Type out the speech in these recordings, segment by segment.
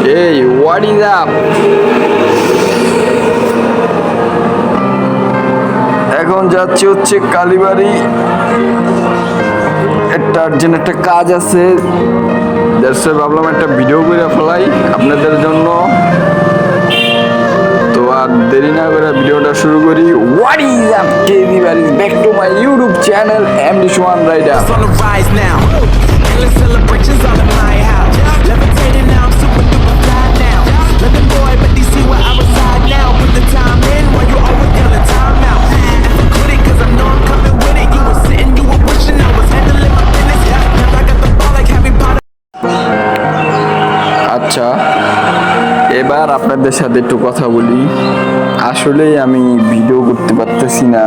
Hey, what is up? এখন যাচ্ছি হচ্ছে কালীবাড়ি। একটা আর্জেন্ট একটা কাজ আছে, ভাবলাম একটা ভিডিও করে ফেলাই আপনাদের জন্য। তো আর দেরি না করে ভিডিওটা শুরু করি। What is up, everybody? Back to my YouTube channel, MD Swan Rider. It's on the rise now. Endless celebrations all in my house. Levitating now, I'm super duper fly now. Living boy, but they see where I reside now. Put the time in while you always yelling time out. And I quit it 'cause I know I'm coming with it. You were sitting, you were wishing I was handling my business. Now I got the ball like Harry Potter. আচ্ছা, এবার আপনাদের সাথে একটু কথা বলি। আসলেই আমি video করতে পারতেছি না,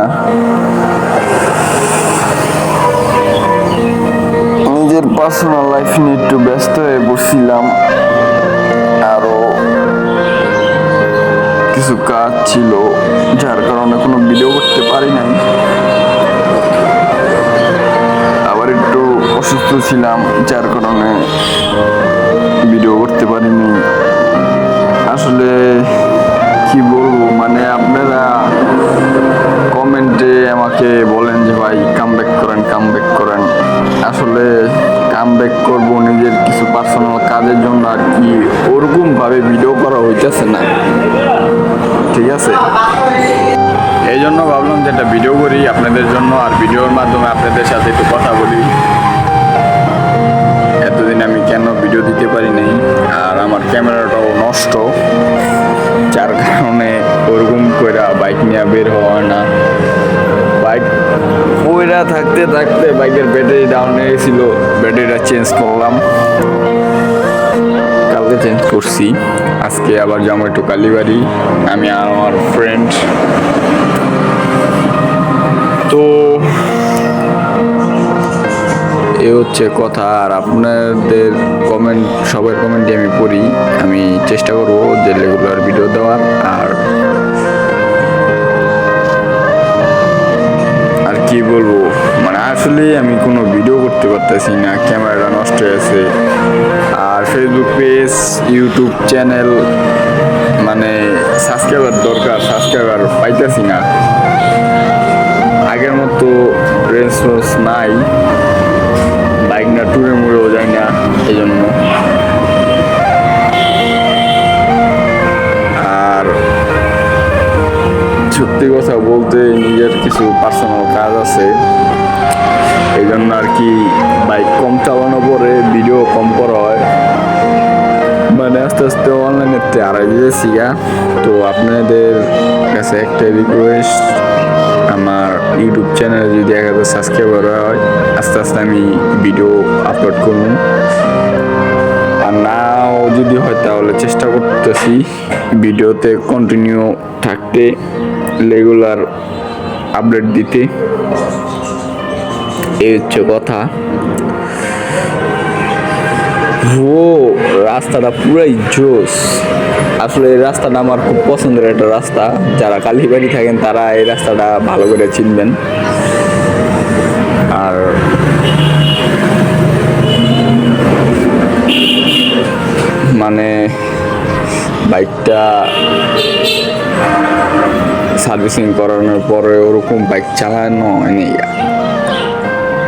নিজের পার্সোনাল লাইফ নিয়ে একটু ব্যস্ত হয়ে পড়ছিলাম। আরও কিছু কাজ ছিল, যার কারণে কোনো ভিডিও করতে পারি নাই। আবার একটু অসুস্থ ছিলাম, যার কারণে ভিডিও করতে পারিনি। আসলে কি বলবো, মানে আপনারা কমেন্টে আমাকে বলেন যে ভাই কামব্যাক করেন। আসলে কামব্যাক করবো নিজের কিছু পার্সোনাল কাজের জন্য, আর কি ওরকম ভাবে ভিডিও করা হইতেছে না, ঠিক আছে। এই জন্য ভাবলাম যে একটা ভিডিও করি আপনাদের জন্য, আর ভিডিওর মাধ্যমে আপনাদের সাথে একটু কথা বলি। এতদিন আমি কেন ভিডিও দিতে পারি নাই, আর আমার ক্যামেরাটাও নষ্ট, যার কারণে ওরকম করে বাইক নিয়ে বের হওয়া হয় না। বাইক ওইরা থাকতে বাইকের ব্যাটারি ডাউন হয়ে গেছিল, ব্যাটারিটা চেঞ্জ করলাম, কালকে চেঞ্জ করছি। আজকে আবার যাবো একটু কালীবাড়ি, আমি আর আমার ফ্রেন্ড। তো এ হচ্ছে কথা। আর আপনাদের কমেন্ট, সবার কমেন্টে আমি পড়ি, আমি চেষ্টা করবো যে রেগুলার ভিডিও দেওয়ার। আর কি বলবো, মানে আসলে আমি কোনো ভিডিও করতে পারতেছি না, ক্যামেরাটা নষ্ট হয়ে আছে। আর ফেসবুক পেজ, ইউটিউব চ্যানেল, মানে সাবস্ক্রাইবার দরকার, সাবস্ক্রাইবার পাইতেছি না, আগের মতো রেঞ্জ নাই, বাইক না টুরে মুড়েও যায় না, এই জন্য। আর সত্যি কথা বলতে নিজের কিছু পার্সোনাল কাজ আছে, এই জন্য আর কি বাইক কম চালানো পরে ভিডিও কম করা হয়, মানে আস্তে আস্তে অনলাইনেতে হারাই দিয়েছি। তো আপনাদের কাছে একটা রিকোয়েস্ট, আমার ইউটিউব চ্যানেলে যদি 1000 সাবস্ক্রাইবার হয়, আস্তে আস্তে আমি ভিডিও আপলোড করব। আর নাও যদি হয় তাহলে চেষ্টা করতেছি ভিডিওতে কন্টিনিউ থাকতে, রেগুলার আপডেট দিতে। এই হচ্ছে কথা। ও রাস্তাটা পুরাই জোস। আসলে এই রাস্তাটা আমার খুব পছন্দের একটা রাস্তা, যারা কালীবাড়ি থাকেন তারা এই রাস্তাটা ভালো করে চিনবেন। আর মানে বাইকটা সার্ভিসিং করানোর পরে ওরকম বাইক চালানো হয়নি,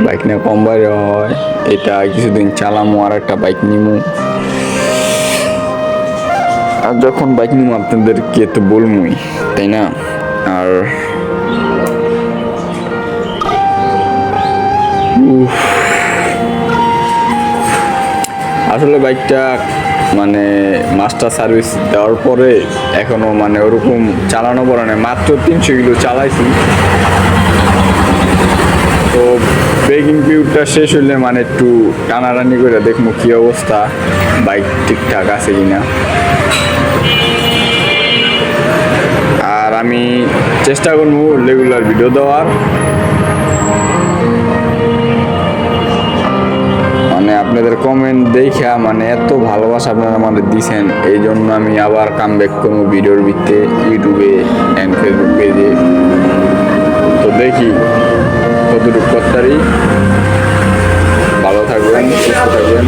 বাইক নিয়ে কম বাইরে হয়। এটা কিছুদিন চালামো, আর একটা বাইক নিমু। আর যখন বাইক নিমু আপনাদেরকে তো বলবই, তাই না? আর আসলে বাইকটা মানে মাস্টার সার্ভিস দেওয়ার পরে এখনো মানে ওরকম চালানো পড়ে না, মাত্র 300 কিলো চালাইছি। তো ব্রেকিং পিরিয়ডটা শেষ হইলে মানে একটু টানাটানি করে দেখবো কি অবস্থা, বাইক ঠিকঠাক আছে কিনা। আর আমি চেষ্টা করবো রেগুলার ভিডিও দেওয়ার। মানে আপনাদের কমেন্ট দেখা মানে এত ভালোবাসা আপনারা আমাদের দিছেন, এই জন্য আমি আবার কামব্যাক করবো ভিডিওর ভিত্তিতে ইউটিউবে অ্যান্ড ফেসবুক পেজে। তো দেখি কতটুকু করতে পারি। ভালো থাকবেন, সুস্থ থাকবেন।